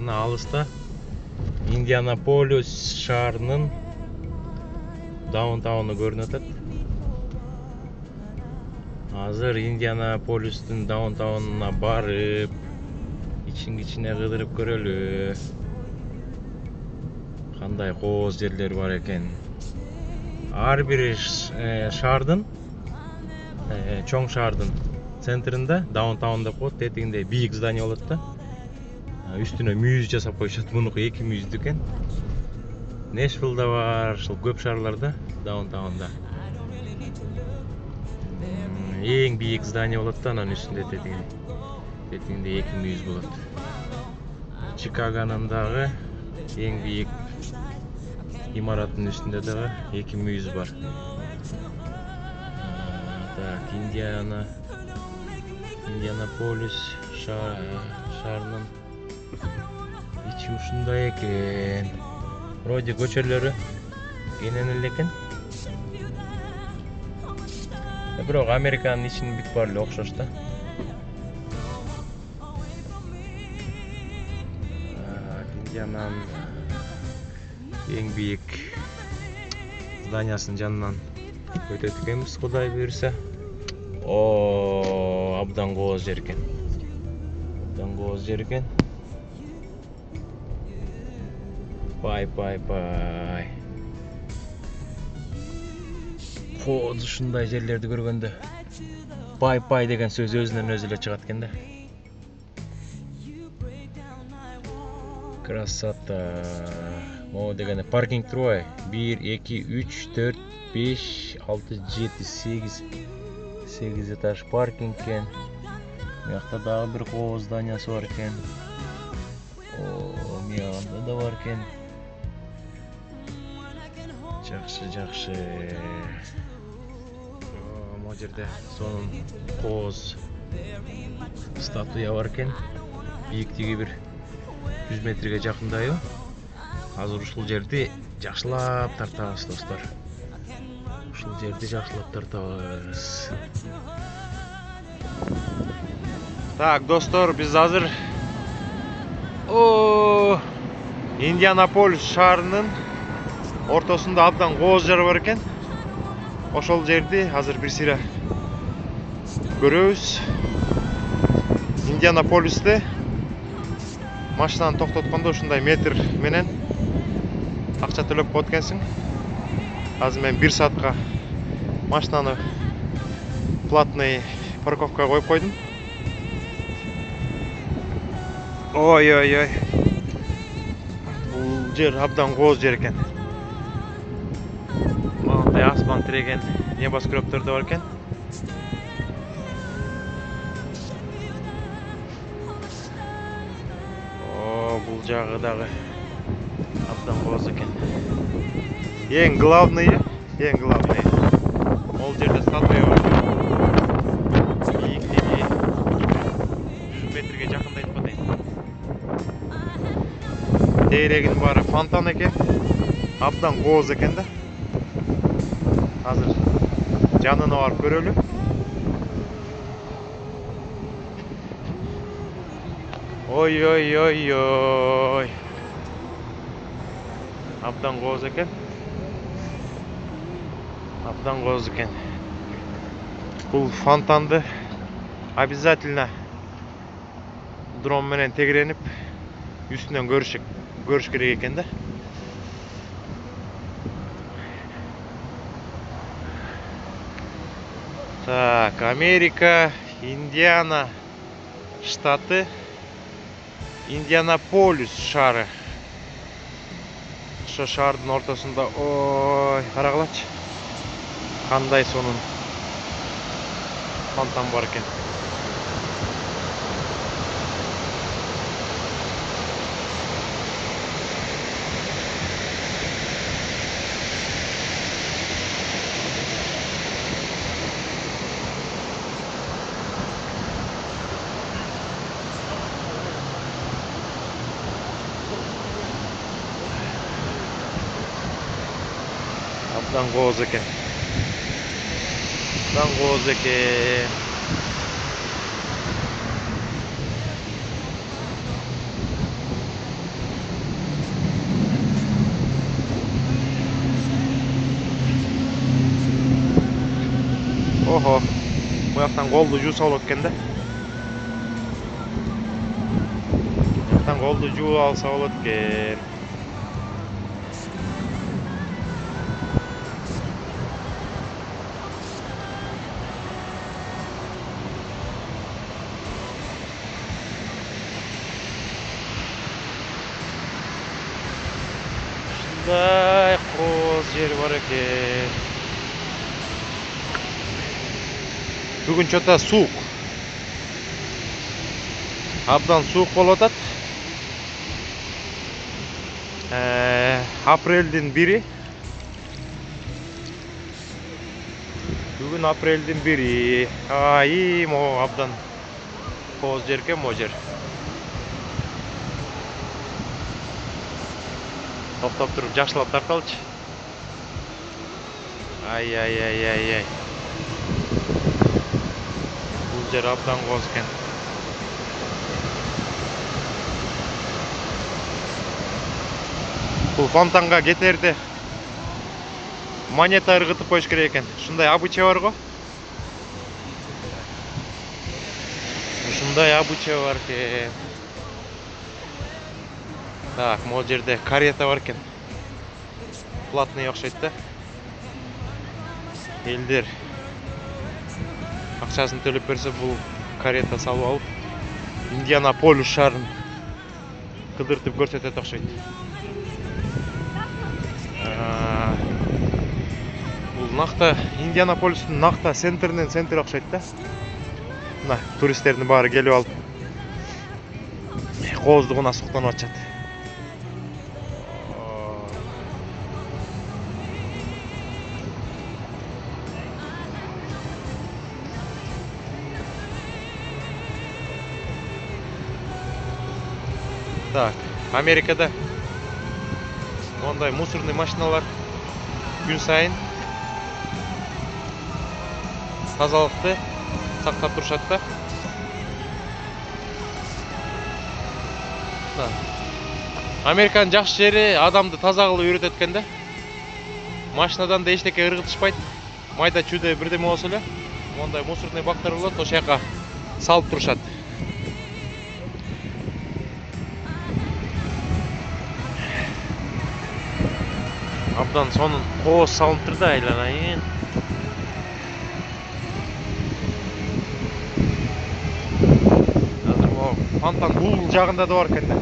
мына алыста Индианаполис шаарынын даунтауны көрүнүп атат. Азыр Индианаполистин даунтаунуна барып, ичине кыдырып көрөлү. Кандай кооз жерлер бар экен. Ар бир шаардын, чоң шаардын центринде, даунтаун деп коет, тетигинде бийик здание болот да. Үстүнө мүйүз жасап коюшат. Мунуку 2 мүйүздүү экен. Нэшвиллда бар, ушул көп шаарларда даунтаунда. Эң бийик здание болот да, анын үстүндө тетигинде 2 мүйүз болот. Чикагонун дагы эң бийик имараттын үстүндө дагы 2 мүйүз бар. Так, Индианаполис шаарынын ичи ушундай экен. Вроде көчөлөрү кенен эле экен. Бирок Американын ичинин бүт баары эле окшош да. Индиананын эң бийик зданиясынын жанынан өтөт экенбиз, Кудай буйрса. Абдан кооз жер экен. Абдан кооз жер экен. Бай. Кооз ушундай жерлерди көргөндө бай деген сөз өзүнөн өзү эле чыгат экен да. Красота. Могу дегенде паркинг турбайбы? 1, 2, 3, 4, 5, 6, 7, 8 этаж паркинг экен. Мыякта дагы бир кооз зданиясы бар экен. Мыягында да бар экен. Жакшы. Могу жерде сонун кооз статуя бар экен. Бийиктиги бир 100 метрге жакындайбы. Азыр ушул жерди жакшылап тартабыз, достор. Ушул жерди жакшылап тартабыз. Так, достор, биз азыр Индианаполис шаарынын ортосунда абдан кооз жер бар экен. Ошол жерди азыр бир сыйра көрөбүз. Индианаполисте машинаны токтоткондо ушундай метр менен акча төлөп коет экенсиң. Азыр мен 1 саатка машинаны платный парковкага коюп койдум. Ой. Бул жер абдан кооз жер экен. Мындай асман тиреген небоскребтер да бар экен. Бул жагы дагы абдан кооз экен. Эң главный. Ол жерде статуя бар. Бийиктиги 100 метрге жакындайт го дейм. Тирегин баары фонтан экен. Абдан кооз экен да. Азыр жанына барып көрөлү. Ой. Абдан кооз экен. Бул фонтанды обязательно дрон менен тегеренип үстүнөн көрүш керек экен да. Так, Америка, Индиана штаты, Индианаполис шаары. Ошо шаардын ортосунда, карагылачы. Кандай сонун фонтан бар экен. Абдан кооз экен. Охо. Буяктан колду жууса болот экен да. Буяктан колду жууп алса болот экен. Ушундай кооз жер бар экен. Бүгүн чота суук. Абдан суук болуп атат. Апрелдин 1-и. Бүгүн апрелдин 1-и. Ай, мо абдан кооз жер экен мо жер. Токтоп туруп жакшылап тарталычы. Ай. Бул жер абдан кооз экен. Бул фонтанга кетерде монета ыргытып коюш керек экен. Ушундай обычай бар го. Ушундай обычай бар экен. Так, могу жерде карета бар экен. Платный окшойт да. Элдер акчасын төлөп берсе, бул карета салып алып Индианаполис шаарын кыдыртып көрсөтөт окшойт. Бул накта Индианаполистин накта центринен центр окшойт да. Мына туристтердин баары келип алып кооздугунан суктанып атышат. Так, Америкада мондай мусорный машиналар күн сайын тазалыкты сактап турушат да. Американын жакшы жери адамды таза кылып үйрөтөт экен да. Машинадан да эчтеке ыргытышпайт. Майда чүйдө бирдеме болсо эле мондай мусорный бактар болот, ошол жака салып турушат. Абдан сонун кооз салынып да айланайын. Азыр могу фонтан бул жагында да бар экен да.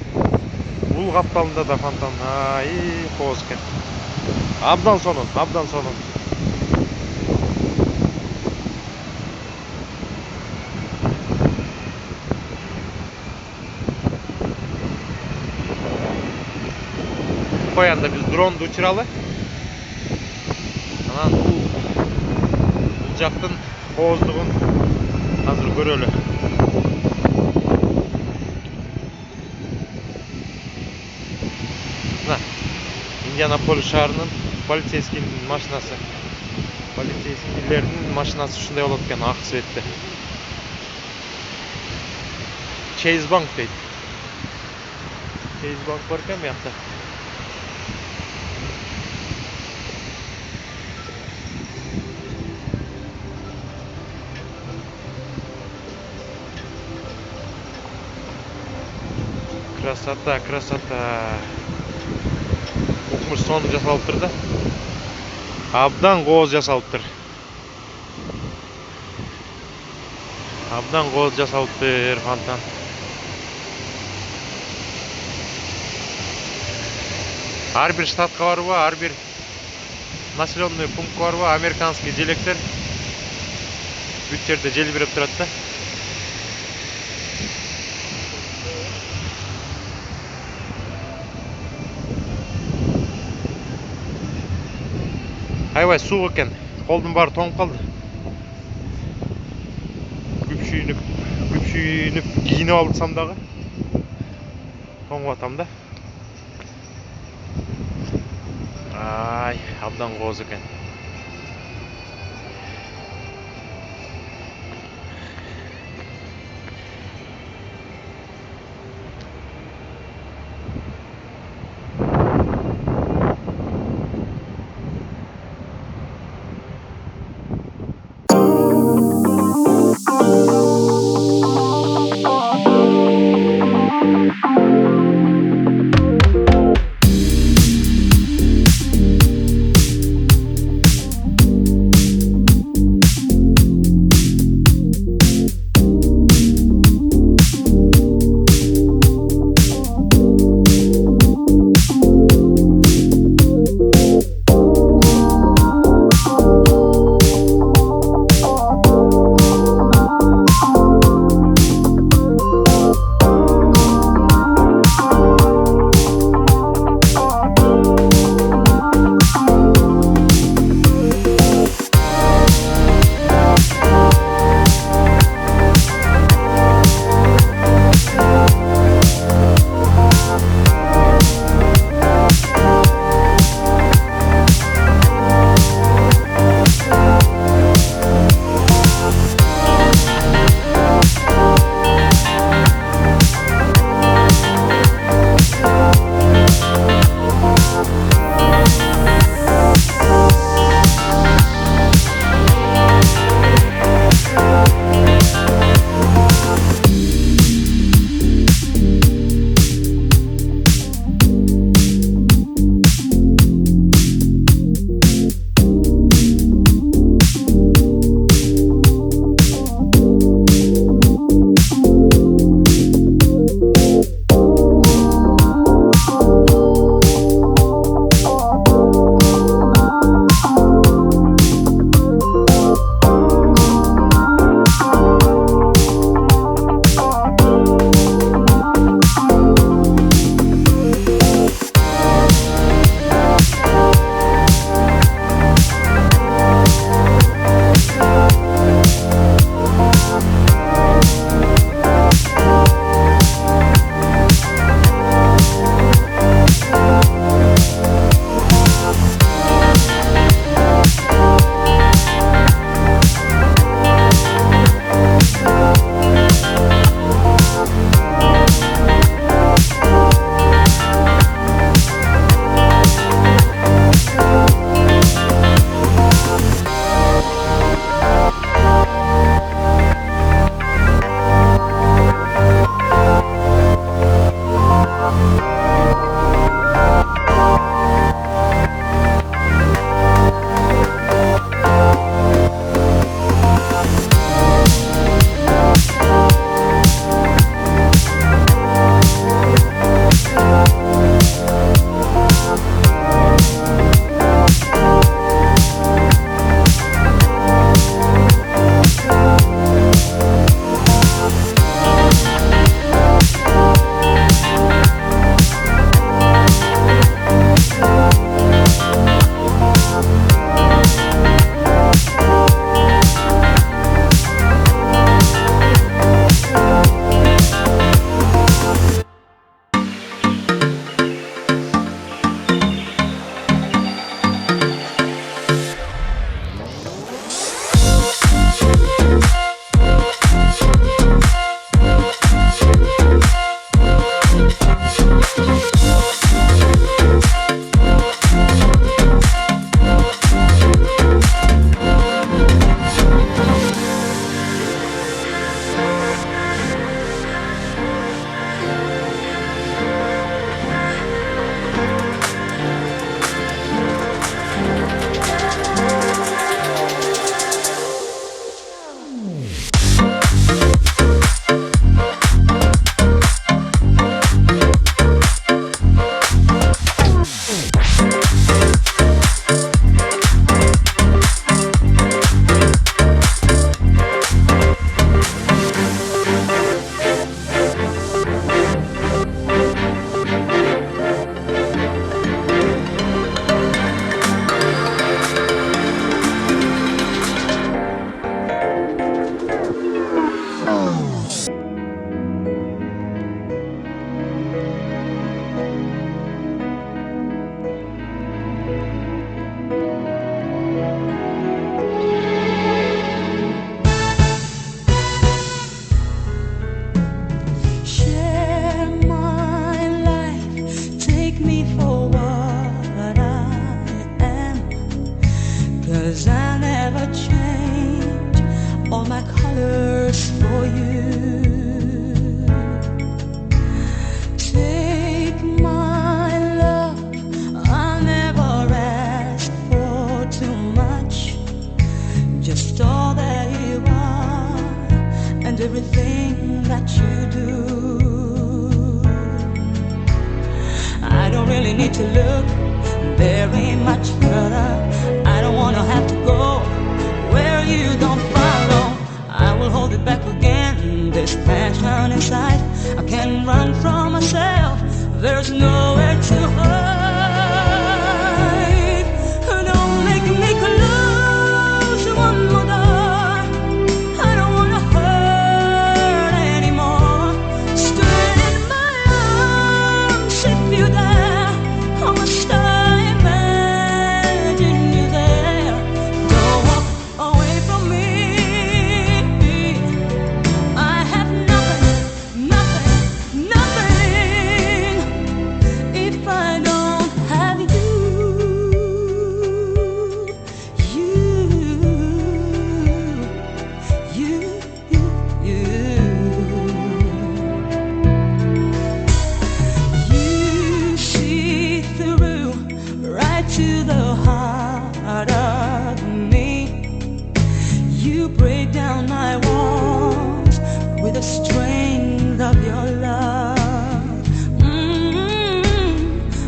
Бул капталында да фонтан. Ай, кооз экен. Абдан сонун. Коянда биз дронду учуралы. Анан бул жактын кооздугун азыр көрөлү. Мына Индианаполис шаарынын полицейскийнин машинасы. Полицейскийлердин машинасы ушундай болот экен, ак цветте. Chase Bank дейт. Chase Bank бар экен буякта. Красота. Укмуш сонун жасалыптыр да. Абдан кооз жасалыптыр. Фонтан. Ар бир штатка барбы, ар бир населенный пунктка барбы, американский диалекттер бүт жерде желбиреп турат да. Аябай суук экен. Колдун баары тоңуп калды. Күпшүйүнүп кийинип алсам дагы тоңуп атам да. Ай, абдан кооз экен. that you do. I don't really need to look very much further. I don't wanna have to go where you don't follow. I will hold it back again, this passion inside. I can't run from myself, there's nowhere to hide. Don't make me close one more door. I don't wanna hurt anymore. Stay in my arms if you're there. I must imagine you there. Don't walk away from me. I have nothing, nothing, nothing if I don't have you. You see through right to the heart of me. You break down my walls with the strength of your love.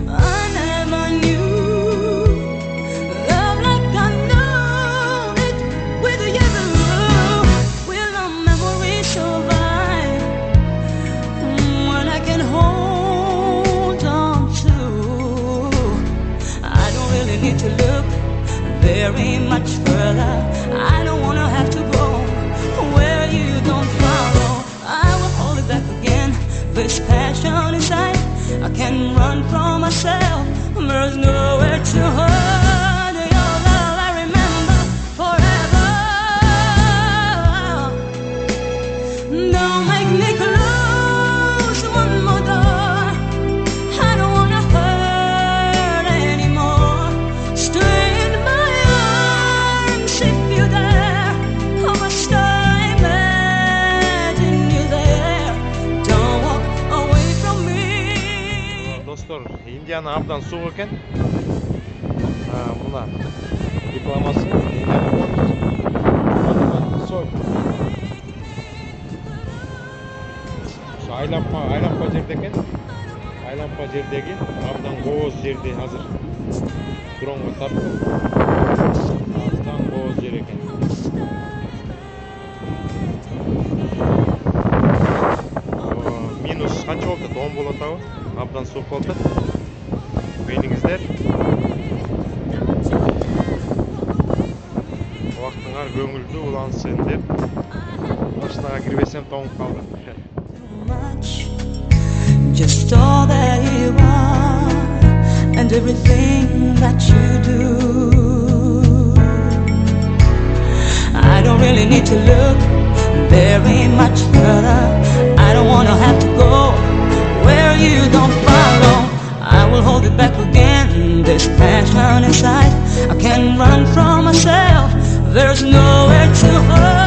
I never knew love like I know it with you. Will our memory survive when I can hold on to? I don't really need to look very much further. I don't wanna have to go where you don't follow. I will hold it back again, this passion inside. I can't run from myself, there's nowhere to hide. Your love I remember forever. Don't make me close one more door. I don't wanna hurt anymore. Stay in my arms if you're there. I must imagine you there. Don't walk away from me. Достор, Индиана абдан суық екен. Мына рекламасы Индианаполис. Айлапқа жерде екен. Айлапқа жердеги абдан кооз жерде азыр дронго тарттым. Абдан кооз жер екен. Минус қанша болды? 10 болот абы. Абдан суық болды. Мейлиңиздер. Убактыңар көңүлдүү улансын деп машинаға кирбесем тоңуп калдым. Much, just all that you are and everything that you do. I don't really need to look very much further. I don't wanna have to go where you don't follow. I will hold it back again, this passion inside. I can't run from myself, there's nowhere to hide.